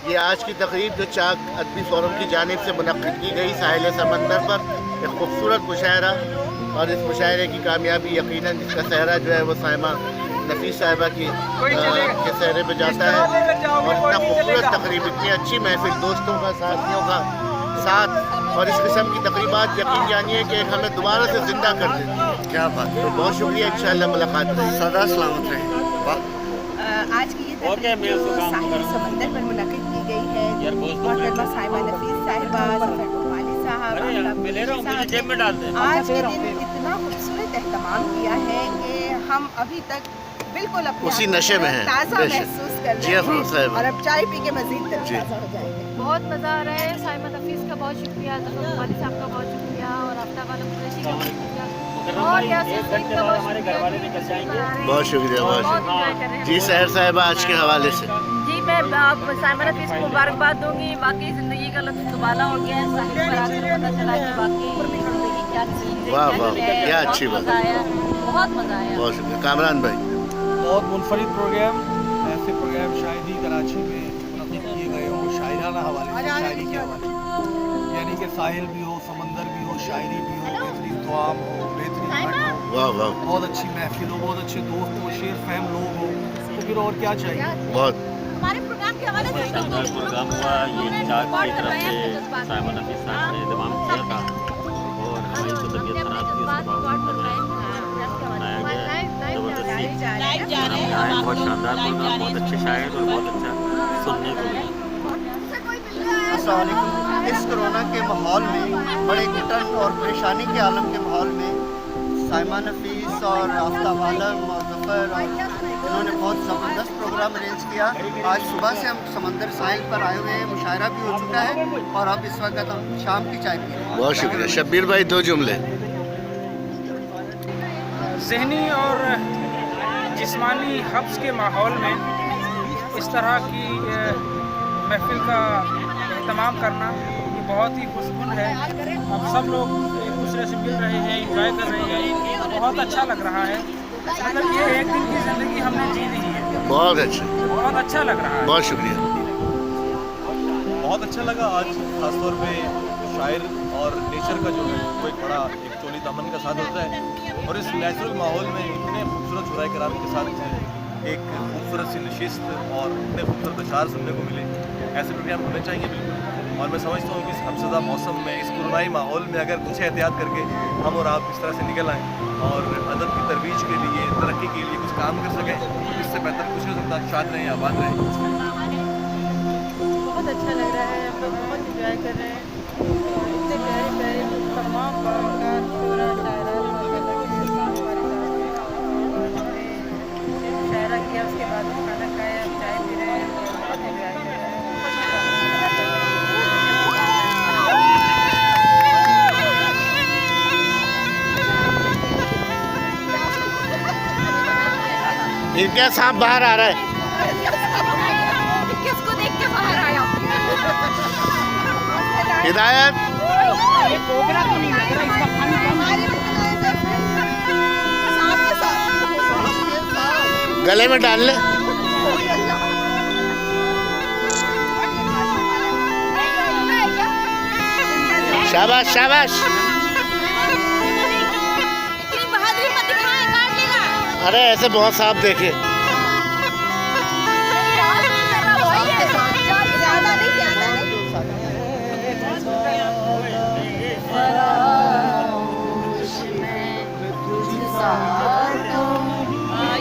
ये आज की तकरीब जो चाक अदबी फोरम की जानिब से मुनक़्क़िद की गई साहिल समंदर पर एक खूबसूरत मुशायरा, और इस मुशायरे की कामयाबी यकीनन इसका सहरा जो है वो साइमा नफीस साहिबा की के सहरे पे जाता है। और इतना खूबसूरत तकरीब, इतनी अच्छी महफिल, दोस्तों का, साथियों का साथ, और इस किस्म की तकरीबात यकीन जानिए कि हमें दोबारा से ज़िंदा कर देती है। क्या बात है, बहुत शुक्रिया, इंशाअल्लाह मुलाकात रही, सदा सलामत रहे। आज की ये तकरीब जो साहिल समंदर पर मुनक़्क़िद की गई है, मोहतरमा साहिबा नफीस साहिबा, वाली साहब, आज के दिन इतना खूबसूरत एहतमाम किया है कि हम अभी तक बिल्कुल अपने उसी नशे में हैं, ताज़ा महसूस कर रहे हैं, और अब चाय पी के मज़ीद ताज़ा हो जाएंगे। बहुत मज़ा आ रहा है। साहिबा नफीस का बहुत शुक्रिया, वाली साहब का बहुत शुक्रिया, और आफ्ताब आलम कुरैशी का बहुत शुक्रिया, और यासीन सईद का बहुत शुक्रिया। बहुत शुक्रिया, बहुत शुक्रिया जी। सहर साहिबा आज के हवाले से जी, मैं आप साहिबा नफीस को मुबारकबाद दूंगी। वाकई ज़िंदगी का लुत्फ़ दुबाला हो गया है। साहिल पर आकर पता चला कि वाकई ज़िंदगी क्या चीज़ है, वाह वाह, क्या अच्छी बात, बहुत मज़ा आया। बहुत शुक्रिया। कामरान भाई, बहुत मुनफरिद प्रोग्राम, ऐसे प्रोग्राम शायद ही कराची में मुनक़्क़िद किए गए हों शायराना हवाले से, शायरी के हवाले, यानी कि साहिल भी हो, समंदर भी हो, शायरी भी हो, बेहतरीन दुआम हो, बेहतरीन भट हो, वाह वाह, बहुत अच्छी महफिल हो, बहुत अच्छे दोस्त हो, शेर फहम लोग हो, तो फिर और क्या चाहिए। बहुत हमारे प्रोग्राम के हवाले से प्रोग्राम हुआ, ये चाक की तरफ से साहिबा नफीस साहब ने इंतजाम किया था, और हमारी तो तबीयत खराब थी, बहुत शानदार प्रोग्राम, बहुत अच्छे शायर और बहुत अच्छा सुनने को मिला। अस्सलाम वालेकुम। इस कोरोना के माहौल में, बड़े घुटन और परेशानी के आलम के माहौल में साइमा नफीस और आफ्ताब आलम और ज़फ़र और इन्होंने बहुत ज़बरदस्त प्रोग्राम अरेंज किया। आज सुबह से हम समंदर साहिल पर आए हुए हैं, मुशायरा भी हो चुका है, और अब इस वक्त हम शाम की चाय पी रहे हैं। बहुत शुक्रिया। शब्बीर भाई, दो जुमले। ज़हनी और जिस्मानी हब्स के माहौल में इस तरह की महफिल का एहतमाम करना ये बहुत ही खुशगुन है। हम सब लोग एक दूसरे से मिल रहे हैं, इंजॉय कर रहे हैं, बहुत अच्छा लग रहा है। मतलब ये एक दिन की ज़िंदगी हमने जी ली है, बहुत अच्छा, बहुत अच्छा लग रहा है। बहुत शुक्रिया। बहुत अच्छा लगा आज, ख़ासतौर पे शायर और नेचर का जो है वो एक बड़ा एक चोली दामन का साथ होता है, और इस नेचुरल माहौल में इतने खूबसूरत शुराए कराम के साथ एक खूबसूरत सी नशिस्त और इतने खूबसूरत अशार सुनने को मिले। ऐसे प्रोग्राम होने चाहिए बिल्कुल, और मैं समझता हूँ कि इस हमसदा मौसम में, इस कोरोनाई माहौल में अगर कुछ एहतियात करके हम और आप इस तरह से निकल आएँ और अदब की तरवीज के लिए, तरक्की के लिए कुछ काम कर सकें, तो इससे बेहतर कुछ नहीं हो सकता। शाद रहें, आबाद रहें। बहुत अच्छा लग रहा है, हम लोग बहुत इंजॉय कर रहे हैं। इतने प्यारे प्यारे तमाम कलाकार, शोरा, शायरा, शायरा किया, उसके बाद खाना खाया, चाय पी रहे हैं, बहुत इंजॉय कर रहे हैं। इनका सांप बाहर आ रहा है। किसको देख के बाहर आया? हिदायत, गले में डाल ले। शाबाश शाबाश। इतनी बहादुरी मत दिखाएं, काट लेगा। अरे ऐसे बहुत सांप देखे।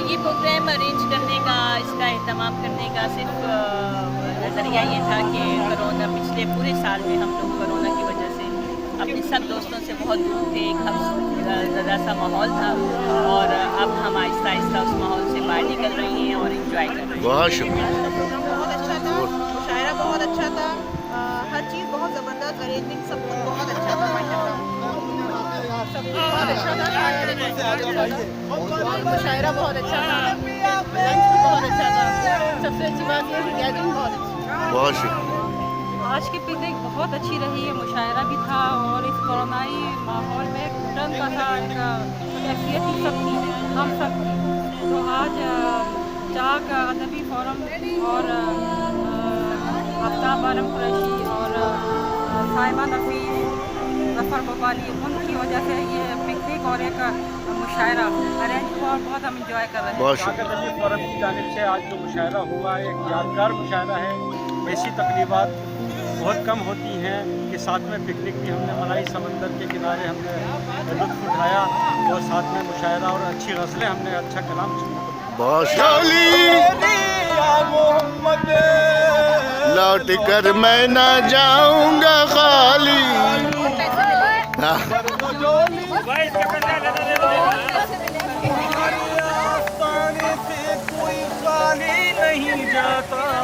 ये प्रोग्राम अरेंज करने का, इसका एहतमाम करने का सिर्फ नज़रिया ये था कि कोरोना, पिछले पूरे साल में हम लोग कोरोना की वजह से अपने सब दोस्तों से बहुत दूर थे, एक ज़्यादा सा माहौल था, और अब हम आहिस्ता आहिस्ता उस माहौल से बाहर निकल रही हैं और इंजॉय कर रही हैं। बहुत शुक्रिया। बहुत अच्छा था, मुशायरा बहुत अच्छा था, हर चीज़ बहुत ज़बरदस्त, अरेंजमेंट सब कुछ बहुत अच्छा था, माशाल्लाह सब कुछ बहुत अच्छा था। मुशायरा बहुत अच्छा था, लंच भी बहुत अच्छा था, सबसे अच्छी बात यह है कि गैदरिंग बहुत अच्छी। बहुत शुक्रिया। आज की पिकनिक बहुत अच्छी रही है, मुशायरा भी था, और इस कोरोनाई माहौल में घुटन का था, कैफियत ही सब थी, हम सब थी। तो आज चाक अदबी फोरम और इस्लाम आलम कुरैशी और साइमा नफीस, जफ़र बबाली, उनकी वजह से ये पिकनिक और एक मुशायरा अरेंज हुआ और बहुत हम इंजॉय कर रहे हैं। बहुत ताकत अली फोरम की जानिब से आज जो मुशायरा हुआ एक यादगार मुशायरा है। ऐसी तकरीबात बहुत कम होती हैं कि साथ में पिकनिक भी हमने मनाई, समंदर के किनारे हमने लुत्फ़ उठाया और साथ में मुशायरा और अच्छी गज़लें हमने अच्छा कलाम सुना। बहुत लौट कर मैं ना जाऊंगा खाली।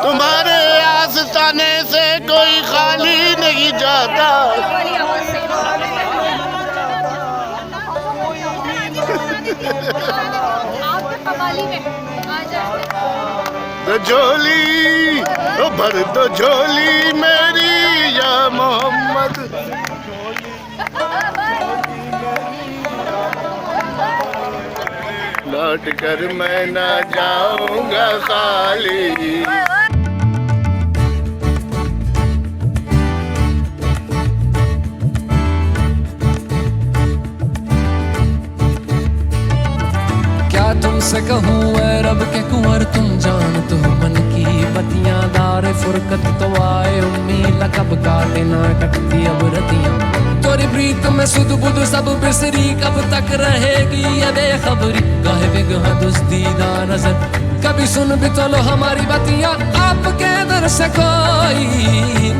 तुम्हारे आस्ताने से कोई खाली नहीं जाता। तो झोली भर दो झोली मेरी या मोहम्मद। लौट कर मैं ना जाऊंगा खाली। तुमसे कहूँ ऐ रब के कुंवर तुम जानत हो मन की बतियां। दार फुरकत तो आए उम्मीद कब काटे ना कटती अब रतियां। तोरी प्रीत में सुध बुध सब बिसरी कब तक रहेगी ये बेखबरी। गाहे बिगहा दुस्तीदा नजर कभी सुन भी तो लो हमारी बतियां। आपके दर से कोई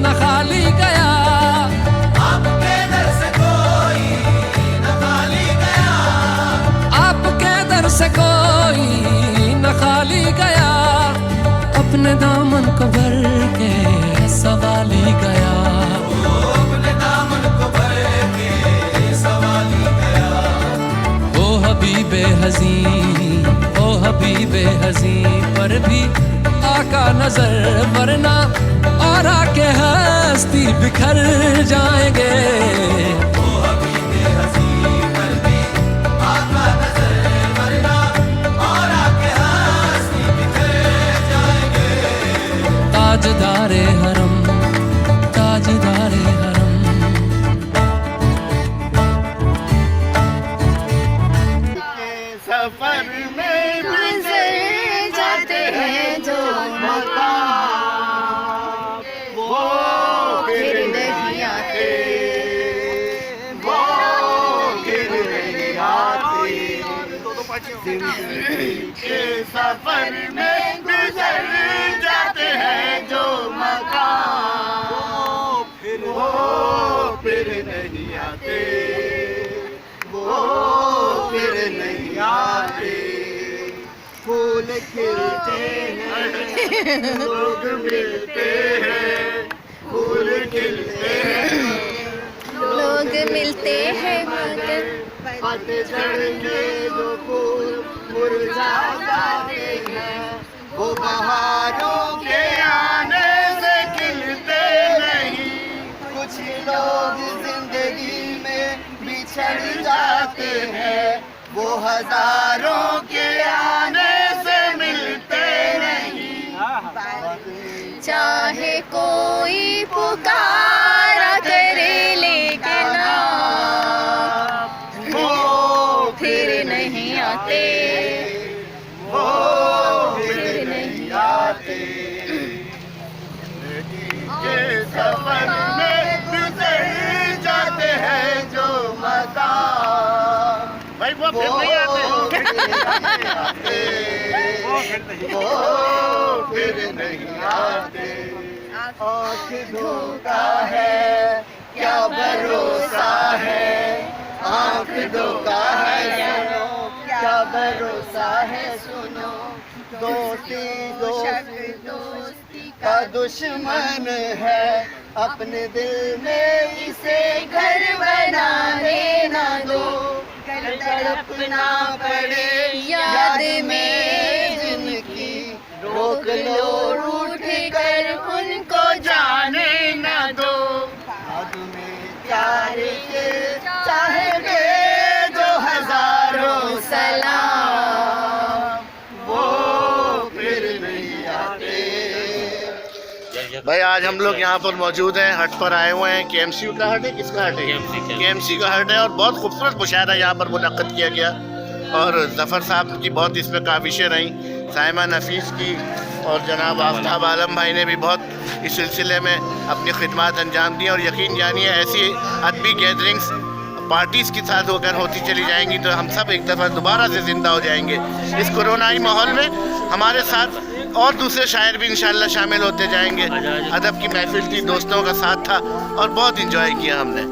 न खाली गया, आपके दर से कोई न खाली गया, आपके दर से कोई न खाली गया। अपने दामन को भर के सवाली गया, अपने दामन को भर के सवाली गया। ओ हबीबे हज़ी, ओ हबीबे हज़ी पर भी आका नजर वरना और आके हस्ती बिखर जाएंगे। ताजदारे हरम, ताजदारे हरम। सफर में गुजर जाते हैं जो मकाम वो फिर नहीं आते, वो फिर नहीं आते। जिंदगी के सफर में गुजर जाते हैं जो मकाम वो फिर नहीं आते, वो फिर नहीं आते। फूल खिलते हैं लोग मिलते हैं, फूल खिलते हैं लोग मिलते हैं मगर पतझड़ के जो फूल मुरझा जाते हैं वो बहारों के आने से खिलते नहीं। कुछ लोग जिंदगी में बिछड़ जाते हैं वो हजारों के आने से मिलते नहीं। चाहे कोई पुकारा करे लेकिन वो फिर नहीं आते, वो फिर नहीं आते। के सफर में गुजर जाते हैं जो मकाम भाई वो फिर नहीं आते, वो फिर नहीं आते। आँख धोखा है क्या भरोसा है, आँख धोखा है सुनो क्या भरोसा है सुनो। दोस्ती दोस्ती का दुश्मन है, अपने दिल में इसे घर बनाने ना दो। तड़पना पड़े याद में जिनकी, रोक लो रूठ कर उनको जाने ना दो। बाद में प्यार के चाहेंगे जो हजारों सलाम वो फिर नहीं आते। भाई आज हम लोग यहाँ पर मौजूद हैं, हट पर आए हुए हैं। KMC का हट है, किसका हट है? KMC का हट है और बहुत खूबसूरत मुशायरा यहाँ पर मुनक्कद किया गया और ज़फ़र साहब की बहुत इसमें काविशें रहीं, साइमा नफीस की और जनाब आफ्ताब आलम भाई ने भी बहुत इस सिलसिले में अपनी खिदमत अंजाम दी। और यकीन जानिए ऐसी अदबी गैदरिंग्स पार्टीज़ के साथ होकर होती चली जाएंगी तो हम सब एक दफ़ा दोबारा से ज़िंदा हो जाएंगे। इस कोरोनाई माहौल में हमारे साथ और दूसरे शायर भी इंशाल्लाह शामिल होते जाएंगे। अदब की महफिल थी, दोस्तों का साथ था और बहुत इंजॉय किया हमने।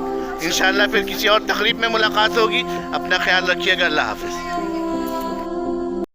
इंशाल्लाह फिर किसी और तकरीब में मुलाकात होगी। अपना ख्याल रखिएगा। अल्लाह हाफ़िज़।